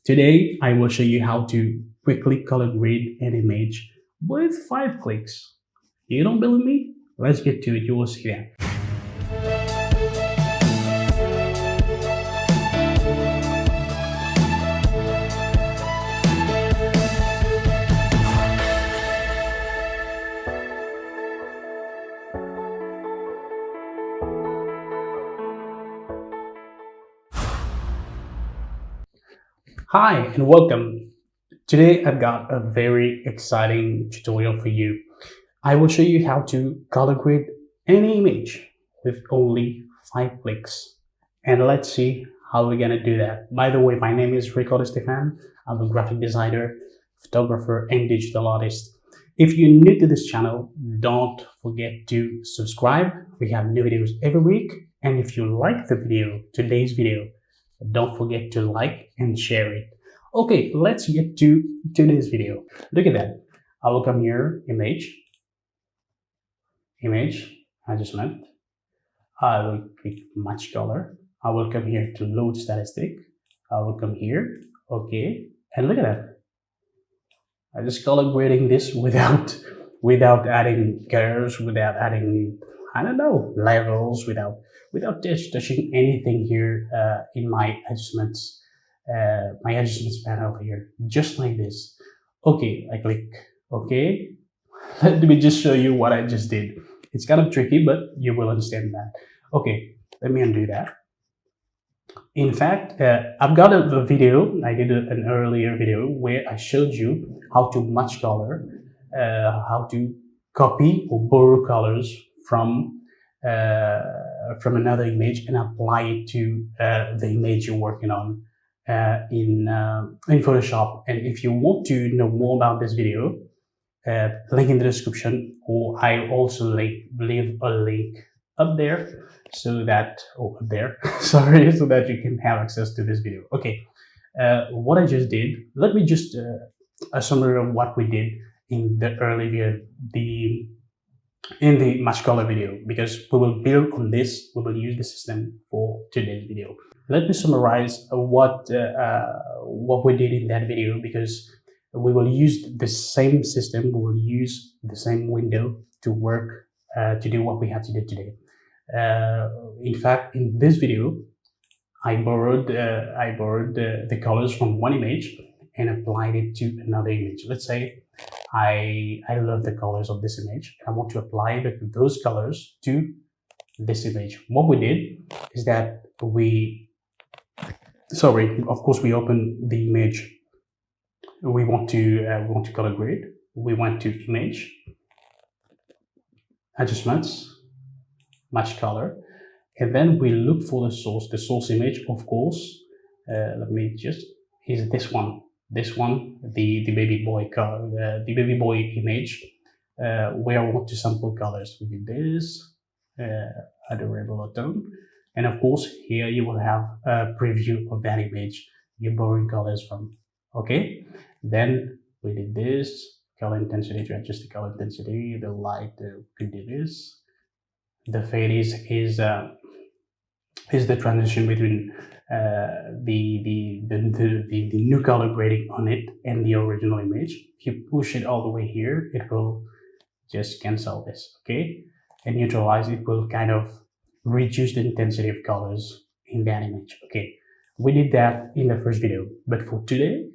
Today, I will show you how to quickly color grade an image with 5 clicks. You don't believe me? Let's get to it, you will see that. Hi and welcome. Today I've got a very exciting tutorial for you. I will show you how to color grade any image with only 5 clicks. And let's see how we're gonna do that. By the way, my name is Ricardo Stefan. I'm a graphic designer, photographer, and digital artist. If you're new to this channel, don't forget to subscribe. We have new videos every week. And if you like the video, today's video, don't forget to like and share it. Okay, let's get to today's video. Look at that. I will come here, image, adjustment. I will click match color. I will come here to load statistic. I will come here, okay, and look at that. I just color grading this without adding curves, without adding, I don't know, levels, without touching anything here in my adjustments panel here, just like this. Okay, I click okay. Let me just show you what I just did. It's kind of tricky, but you will understand that. Okay, let me undo that. In fact, I've got a video, I did an earlier video where I showed you how to match color, how to copy or borrow colors from another image and apply it to the image you're working on in Photoshop. And if you want to know more about this video, link in the description, or I also leave a link up there so that sorry, so that you can have access to this video. Okay, what I just did, let me just a summary of what we did in the early video, in the match color video, because we will build on this, we will use the system for today's video. Let me summarize what we did in that video, because we will use the same system, we will use the same window to work to do what we have to do today. In fact, in this video, I borrowed the colors from one image and applied it to another image. Let's say I love the colors of this image and I want to apply those colors to this image. What we did is that of course we open the image we want to color grade. We went to image, adjustments, match color, and then we look for the source image, of course. Let me just, is this one, the baby boy color, the baby boy image, where I want to sample colors. We do this, add a regular tone, and of course here you will have a preview of that image you're borrowing colors from. Okay, then we did this color intensity to adjust the color intensity, the light, could do this. The fade is the transition between the new color grading on it and the original image. If you push it all the way here, it will just cancel this, okay? And neutralize, it will kind of reduce the intensity of colors in that image. Okay, we did that in the first video, but for today,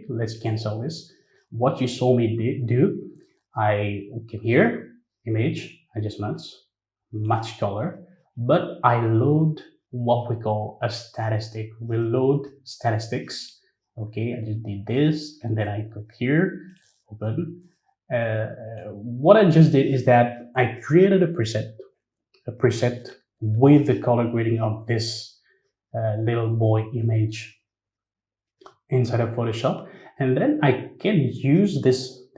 let's cancel this. What you saw me do, I came here, image, adjustments, match color, but I load what we call a statistic. We load statistics. Okay, I just did this and then I click here, open. What I just did is that I created a preset with the color grading of this little boy image inside of Photoshop, and then I can use the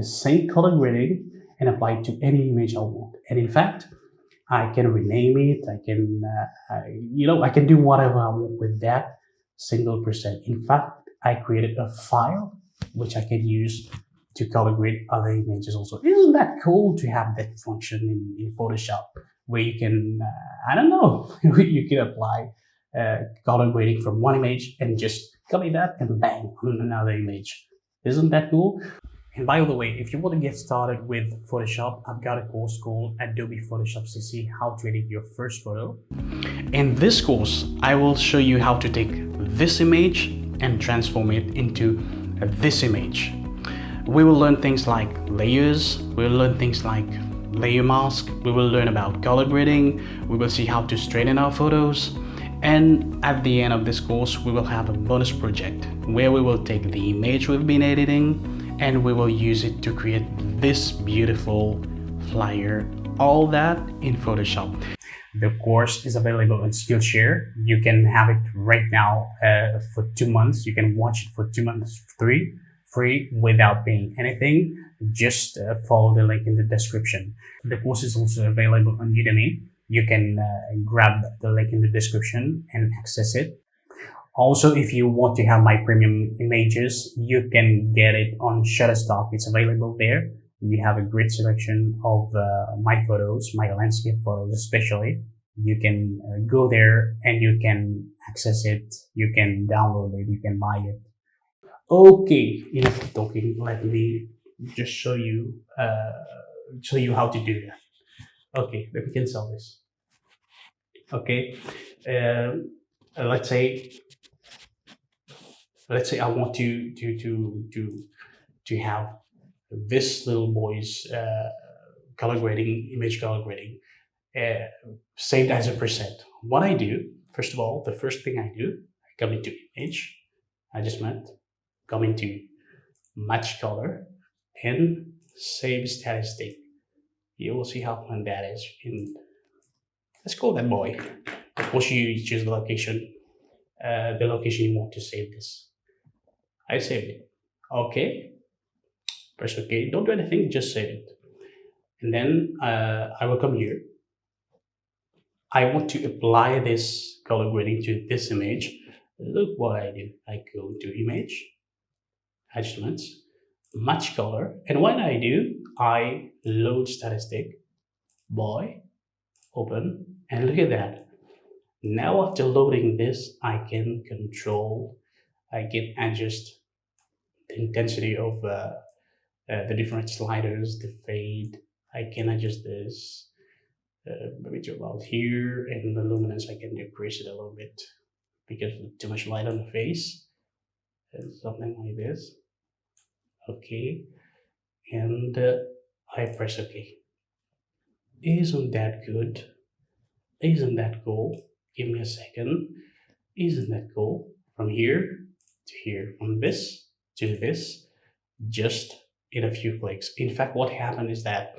same color grading and apply it to any image I want. And in fact, I can rename it. I can, I can do whatever I want with that single preset. In fact, I created a file which I can use to color grade other images also. Isn't that cool to have that function in Photoshop where you can, I don't know, you can apply color grading from one image and just copy that and bang on another image. Isn't that cool? And by the way, if you want to get started with Photoshop, I've got a course called Adobe Photoshop CC, how to edit your first photo. In this course, I will show you how to take this image and transform it into this image. We will learn things like layers, we will learn things like layer mask, we will learn about color grading, we will see how to straighten our photos, and at the end of this course we will have a bonus project where we will take the image we've been editing and we will use it to create this beautiful flyer, all that in Photoshop. The course is available on Skillshare. You can have it right now for 2 months. You can watch it for 2 months free without paying anything. Just follow the link in the description. The course is also available on Udemy. You can grab the link in the description and access it. Also, if you want to have my premium images, you can get it on Shutterstock. It's available there. We have a great selection of my photos, my landscape photos especially. You can go there and you can access it. You can download it. You can buy it. Okay, enough of talking. Let me just show you how to do that. Okay, let me cancel this. Okay, let's say I want to have this little boy's color grading, image color grading, saved as a preset. What I do, first of all, the first thing I do, I come into image, adjustment, come into match color, and save statistic. You will see how fun that is. Let's call that boy. Of course, you choose the location you want to save this. I saved it. Okay. Press OK. Don't do anything, just save it. And then I will come here. I want to apply this color grading to this image. Look what I do. I go to image, adjustments, match color. And what I do, I load statistic, boy, open, and look at that. Now after loading this, I can adjust the intensity of the different sliders, the fade. I can adjust this maybe to about here, and the luminance I can decrease it a little bit because of too much light on the face, and something like this. Okay, and I press OK. Isn't that good? Isn't that cool? Give me a second. Isn't that cool? From here to here, from this to this, just in a few clicks. In fact, what happened is that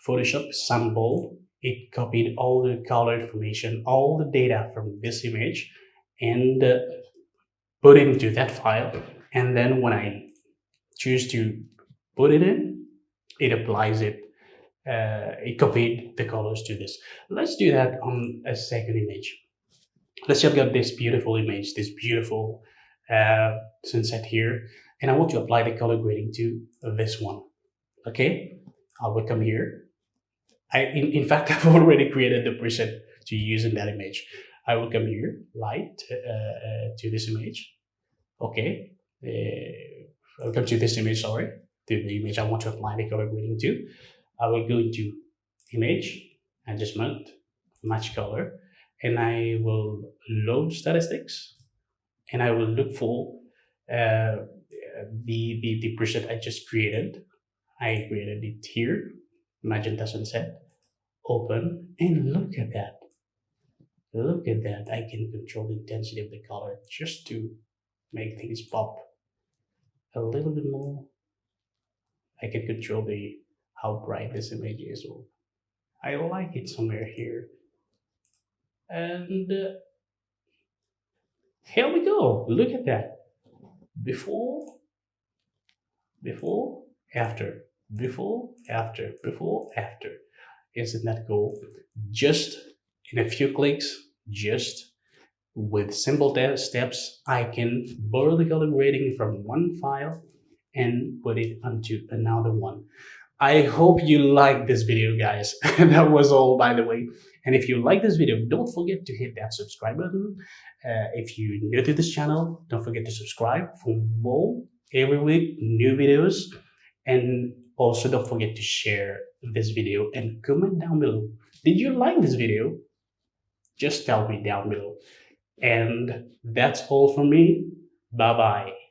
Photoshop sampled, it copied all the color information, all the data from this image, and put it into that file. And then when I choose to put it in, it applies it. It copied the colors to this. Let's do that on a second image. Let's say I've got this beautiful image, this beautiful sunset here, and I want to apply the color grading to this one. Okay, I will come here. In fact, I've already created the preset to use in that image. I will come here, light, to this image. Okay, I'll come to this image, sorry, to the image I want to apply the color grading to. I will go into image, adjustment, match color, and I will load statistics, and I will look for the preset I just created. I created it here, magenta sunset, open, and look at that. Look at that. I can control the intensity of the color just to make things pop a little bit more. I can control how bright this image is. I like it somewhere here. And here we go. Look at that. Before, after, before, after, before, after. Isn't that cool? Just in a few clicks, just with simple steps, I can borrow the color grading from one file and put it onto another one. I hope you liked this video, guys. That was all, by the way. And if you like this video, don't forget to hit that subscribe button. If you're new to this channel, don't forget to subscribe for more every week new videos. And also don't forget to share this video and comment down below. Did you like this video? Just tell me down below. And that's all from me. Bye bye.